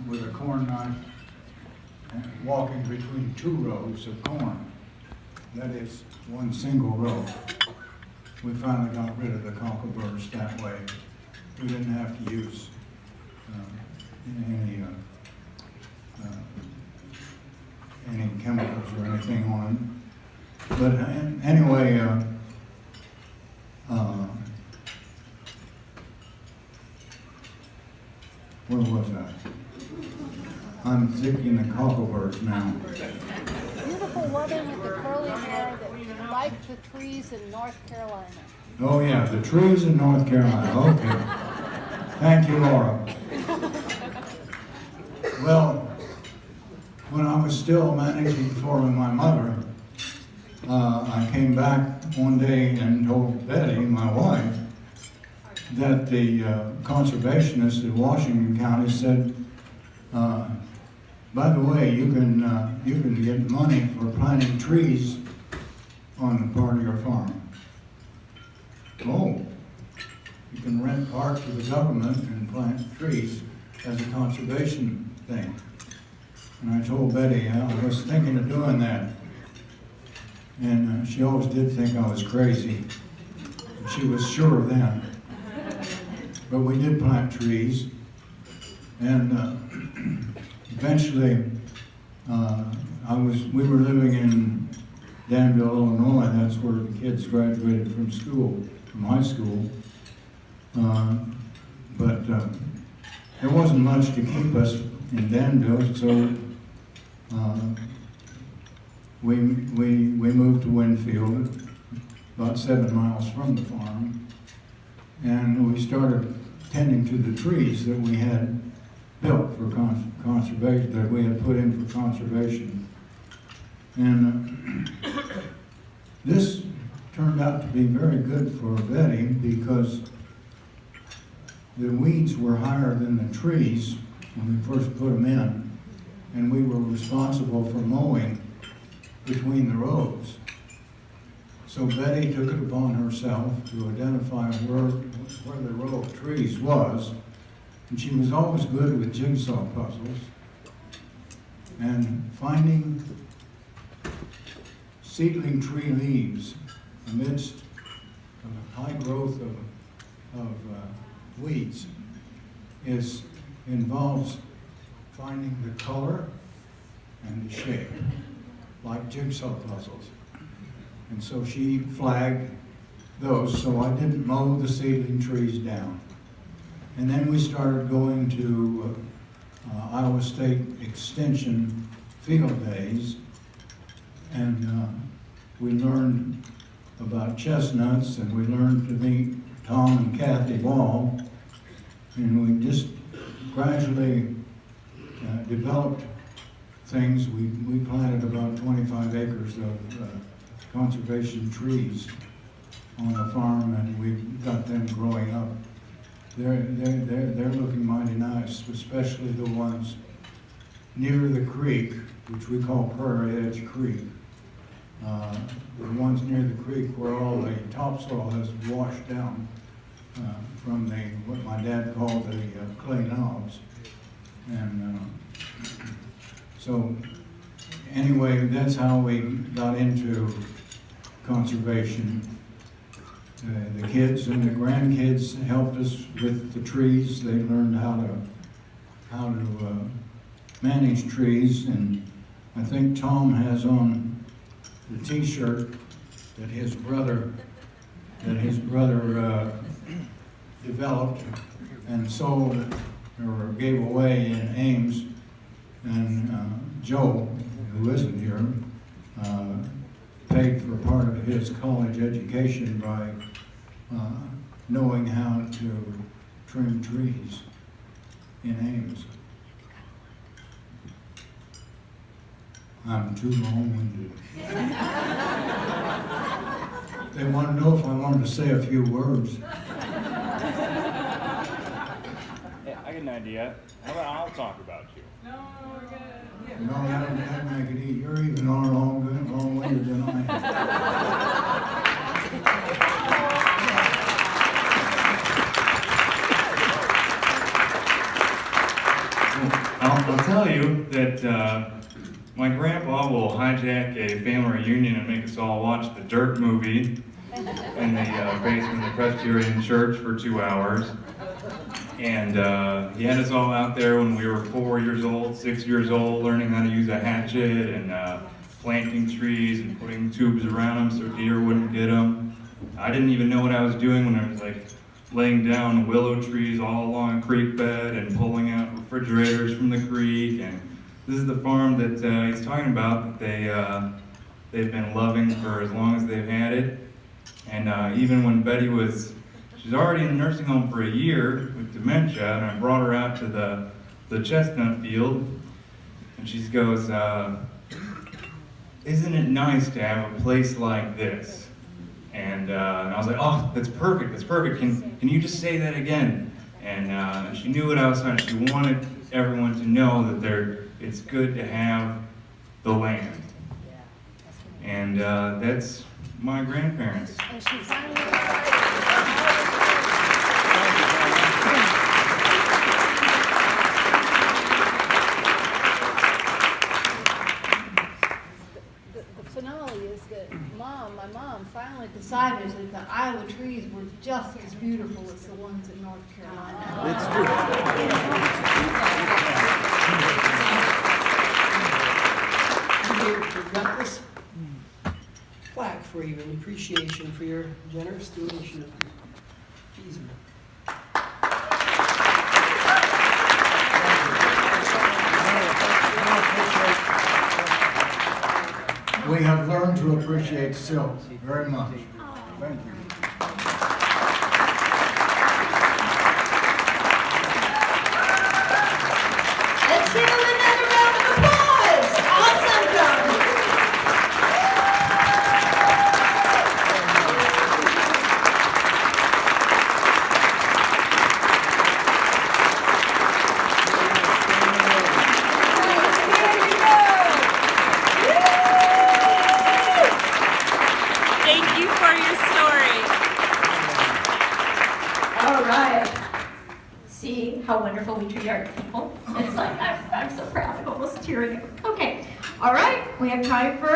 with a corn knife and walking between 2 rows of corn. That is one single row. We finally got rid of the cockleburrs that way. We didn't have to use any chemicals or anything on them. But anyway, where was I? I'm thinking the cockleburrs now. Beautiful woman with the curly hair that liked the trees in North Carolina. Oh yeah, the trees in North Carolina. Okay. Thank you, Laura. Well, when I was still managing for my mother, I came back one day and told Betty, my wife, that the conservationists in Washington County said, by the way, you can get money for planting trees on the part of your farm. Oh, you can rent part to the government and plant trees as a conservation thing. And I told Betty I was thinking of doing that. And she always did think I was crazy. She was sure then. But we did plant trees. And eventually, we were living in Danville, Illinois. That's where the kids graduated from school, from high school. But there wasn't much to keep us in Danville, so we moved to Winfield, about 7 miles from the farm, and we started tending to the trees that we had built for conservation, that we had put in for conservation. And this turned out to be very good for Betty because the weeds were higher than the trees when we first put them in, and we were responsible for mowing between the rows. So Betty took it upon herself to identify where the row of trees was, and she was always good with jigsaw puzzles, and finding seedling tree leaves amidst a high growth of weeds involves finding the color and the shape, like jigsaw puzzles. And so she flagged those, so I didn't mow the seedling trees down. And then we started going to Iowa State Extension field days, and we learned about chestnuts, and we learned to meet Tom and Kathy Wall, and we just gradually developed things. We planted about 25 acres of conservation trees on the farm, and we got them growing up. They're looking mighty nice, especially the ones near the creek, which we call Prairie Edge Creek. The ones near the creek where all the topsoil has washed down from what my dad called the clay knobs. And so anyway, that's how we got into conservation. The kids and the grandkids helped us with the trees. They learned how to manage trees, and I think Tom has on the T-shirt that his brother developed and sold or gave away in Ames, and Joe, who isn't here, paid for part of his college education by knowing how to trim trees in Ames. I'm too long-winded. They want to know if I wanted to say a few words. Yeah, I get an idea. How about I'll talk about you? No, we're good. Yeah. No, that'd make it easy. You're even more long-winded than I am. I'll tell you that my grandpa will hijack a family reunion and make us all watch the Dirt movie in the basement of the Presbyterian Church for 2 hours. And he had us all out there when we were 4 years old, 6 years old, learning how to use a hatchet and planting trees and putting tubes around them so deer wouldn't get them. I didn't even know what I was doing when I was like laying down willow trees all along a creek bed and pulling out refrigerators from the creek. And this is the farm that he's talking about that they've been loving for as long as they've had it. And even when Betty she's already in the nursing home for a year with dementia, and I brought her out to the chestnut field, and she goes, isn't it nice to have a place like this? And I was like, oh, that's perfect, that's perfect. Can you just say that again? And she knew what I was saying. She wanted everyone to know that it's good to have the land. And that's my grandparents. And she finally the finale is that my mom finally decided that the Iowa trees were just as beautiful as the ones in North Carolina. That's true. We've got this plaque for you in appreciation for your generous donation of your easement. We have learned to appreciate silt very much. Thank you. Let's give them another round of applause. Awesome job. Thank you for your story. All right. See how wonderful we treat our people? It's like, I'm so proud. I'm almost tearing. Okay. All right. We have time for